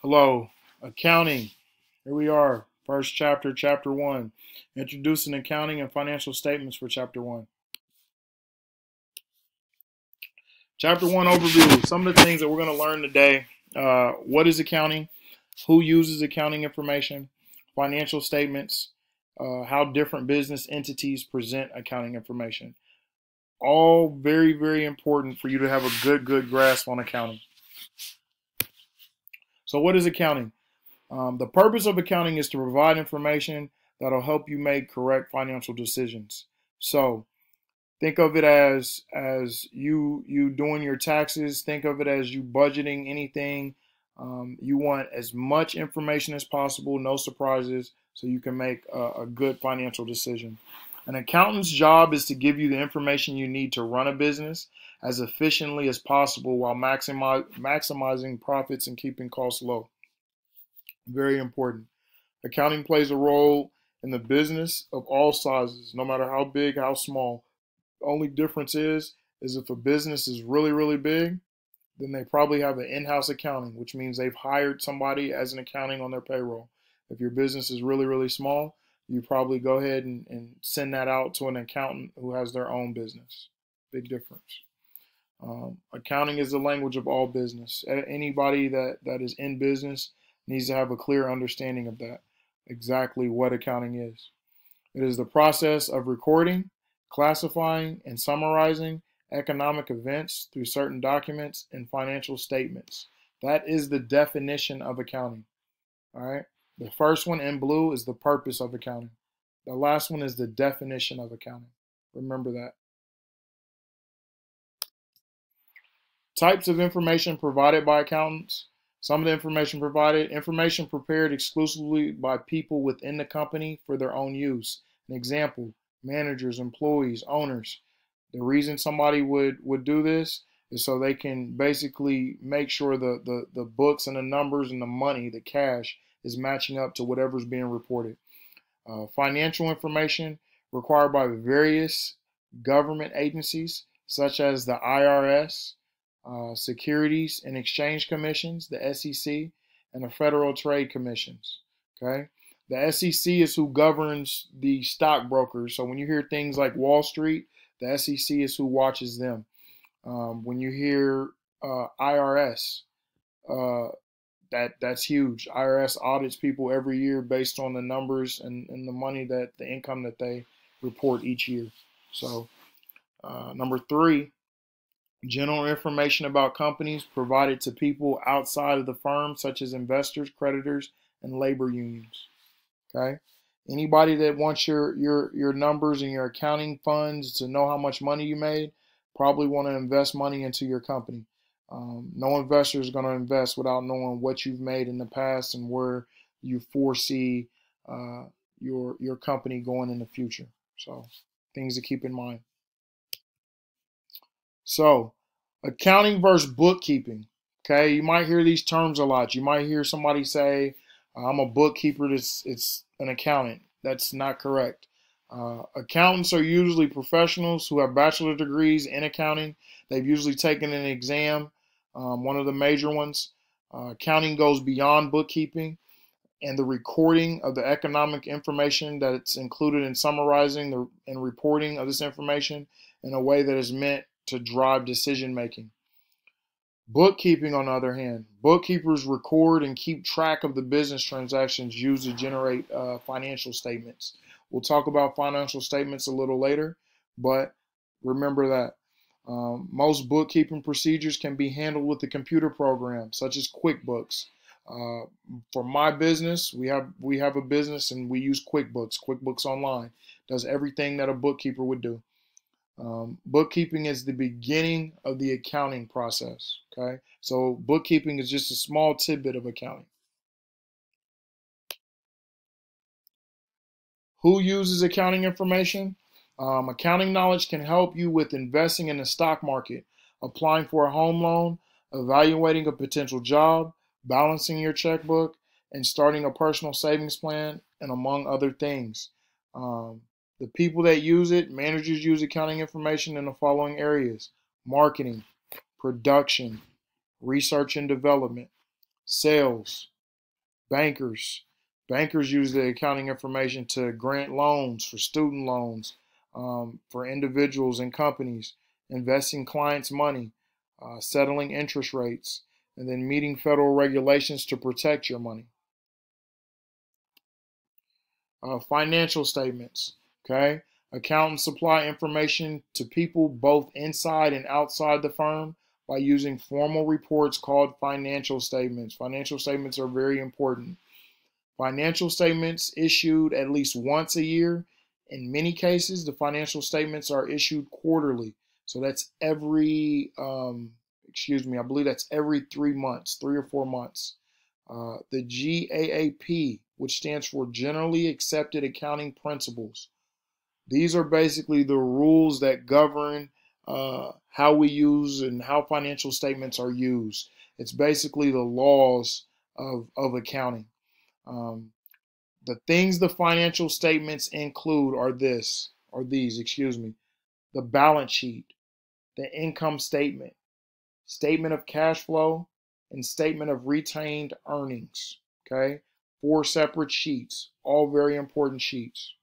Hello, accounting. Here we are, first chapter, chapter one, introducing accounting and financial statements for chapter one. Chapter one overview. Some of the things that we're going to learn today. What is accounting? Who uses accounting information? Financial statements. How different business entities present accounting information. All very, very important for you to have a good grasp on accounting. So, what is accounting? The purpose of accounting is to provide information that'll help you make correct financial decisions. So think of it as you doing your taxes. Think of it as you budgeting anything. You want as much information as possible, no surprises, so you can make a good financial decision. An accountant's job is to give you the information you need to run a business as efficiently as possible while maximizing profits and keeping costs low. Very important. Accounting plays a role in the business of all sizes, no matter how big, how small. The only difference is if a business is really, really big, then they probably have an in-house accounting, which means they've hired somebody as an accounting on their payroll. If your business is really, really small, you probably go ahead and send that out to an accountant who has their own business. Big difference. Accounting is the language of all business. Anybody that is in business needs to have a clear understanding of that, exactly what accounting is. It is the process of recording, classifying, and summarizing economic events through certain documents and financial statements. That is the definition of accounting. All right. The first one in blue is the purpose of accounting. The last one is the definition of accounting. Remember that. Types of information provided by accountants. Some of the information provided, information prepared exclusively by people within the company for their own use. An example, managers, employees, owners. The reason somebody would do this is so they can basically make sure the books and the numbers and the money, the cash, is matching up to whatever's being reported. Financial information required by various government agencies such as the IRS, Securities and Exchange Commissions, the SEC, and the Federal Trade Commissions. Okay, the SEC is who governs the stockbrokers. So when you hear things like Wall Street, the SEC is who watches them. When you hear IRS, uh, that's huge. IRS audits people every year based on the numbers and the money that the income that they report each year. So number three, general information about companies provided to people outside of the firm, such as investors, creditors, and labor unions. Okay. Anybody that wants your numbers and your accounting funds to know how much money you made probably want to invest money into your company. No investor is going to invest without knowing what you've made in the past and where you foresee uh, your company going in the future. So things to keep in mind. So accounting versus bookkeeping. Okay, you might hear these terms a lot. You might hear somebody say, "I'm a bookkeeper." It's an accountant. That's not correct. Accountants are usually professionals who have bachelor degrees in accounting. They've usually taken an exam, one of the major ones. Accounting goes beyond bookkeeping and the recording of the economic information that's included in summarizing and reporting of this information in a way that is meant to drive decision making. Bookkeeping, on the other hand, bookkeepers record and keep track of the business transactions used to generate financial statements. We'll talk about financial statements a little later, but remember that most bookkeeping procedures can be handled with a computer program, such as QuickBooks. Uh, for my business, we have a business and we use QuickBooks. QuickBooks Online does everything that a bookkeeper would do. Bookkeeping is the beginning of the accounting process. Okay, so bookkeeping is just a small tidbit of accounting. Who uses accounting information? Accounting knowledge can help you with investing in the stock market, applying for a home loan, evaluating a potential job, balancing your checkbook, and starting a personal savings plan, and among other things. Um, the people that use it, managers use accounting information in the following areas: marketing, production, research and development, Sales, bankers. Bankers use the accounting information to grant loans for student loans, for individuals and companies, investing clients' money, settling interest rates, and then meeting federal regulations to protect your money. Financial statements, okay? Accountants supply information to people both inside and outside the firm by using formal reports called financial statements. Financial statements are very important. Financial statements issued at least once a year. In many cases, the financial statements are issued quarterly. So that's every, I believe that's every 3 months, 3 or 4 months. The GAAP, which stands for Generally Accepted Accounting Principles. These are basically the rules that govern how we use and how financial statements are used. It's basically the laws of accounting. The things the financial statements include are these, the balance sheet, the income statement, statement of cash flow, and statement of retained earnings. Okay, 4 separate sheets, all very important sheets.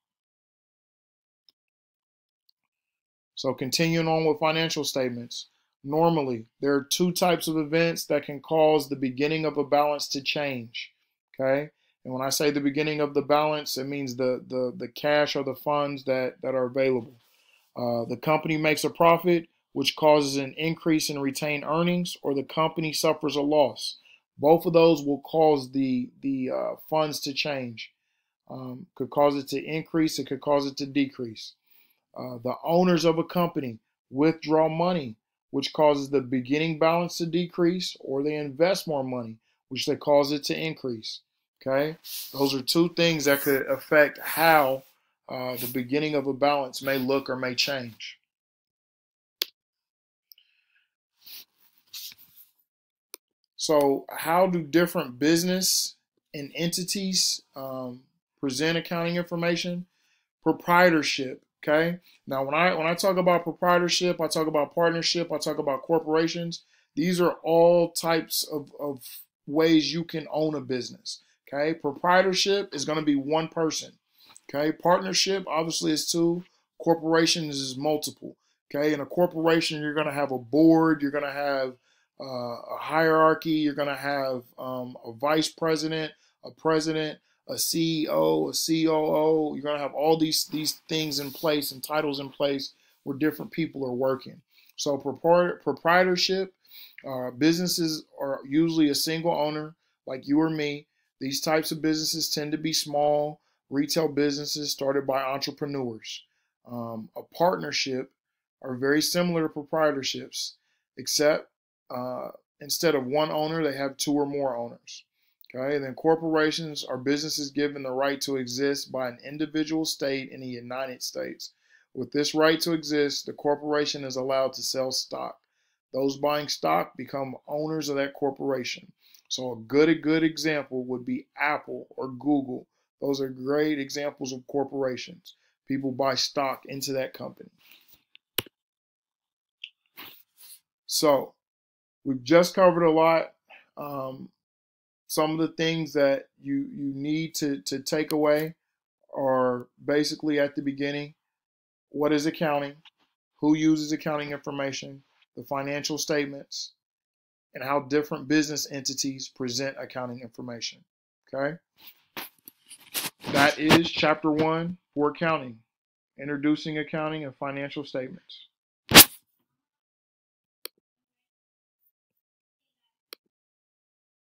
So continuing on with financial statements, normally there are 2 types of events that can cause the beginning of a balance to change. Okay, and when I say the beginning of the balance, it means the cash or the funds that are available. The company makes a profit, which causes an increase in retained earnings, or the company suffers a loss. Both of those will cause the funds to change. Could cause it to increase, it could cause it to decrease. The owners of a company withdraw money, which causes the beginning balance to decrease, or they invest more money, which they cause it to increase. Okay, those are 2 things that could affect how the beginning of a balance may look or may change. So how do different business and entities present accounting information? Proprietorship. Okay. Now, when I talk about proprietorship, I talk about partnership, I talk about corporations. These are all types of ways you can own a business. Okay. Proprietorship is going to be 1 person. Okay. Partnership obviously is 2. Corporations is multiple. Okay. In a corporation, you're going to have a board. You're going to have a hierarchy. You're going to have a vice president, a president, a CEO, a COO. You're going to have all these things in place and titles in place where different people are working. So proprietorship, businesses are usually a single owner like you or me. These types of businesses tend to be small retail businesses started by entrepreneurs. A partnership are very similar to proprietorships, except instead of 1 owner, they have 2 or more owners. Okay, and then corporations are businesses given the right to exist by an individual state in the United States. With this right to exist, the corporation is allowed to sell stock. Those buying stock become owners of that corporation. So a good example would be Apple or Google. Those are great examples of corporations. People buy stock into that company. So we've just covered a lot. Some of the things that you need to take away are basically at the beginning: what is accounting, who uses accounting information, the financial statements, and how different business entities present accounting information. Okay? That is chapter 1 for accounting, introducing accounting and financial statements.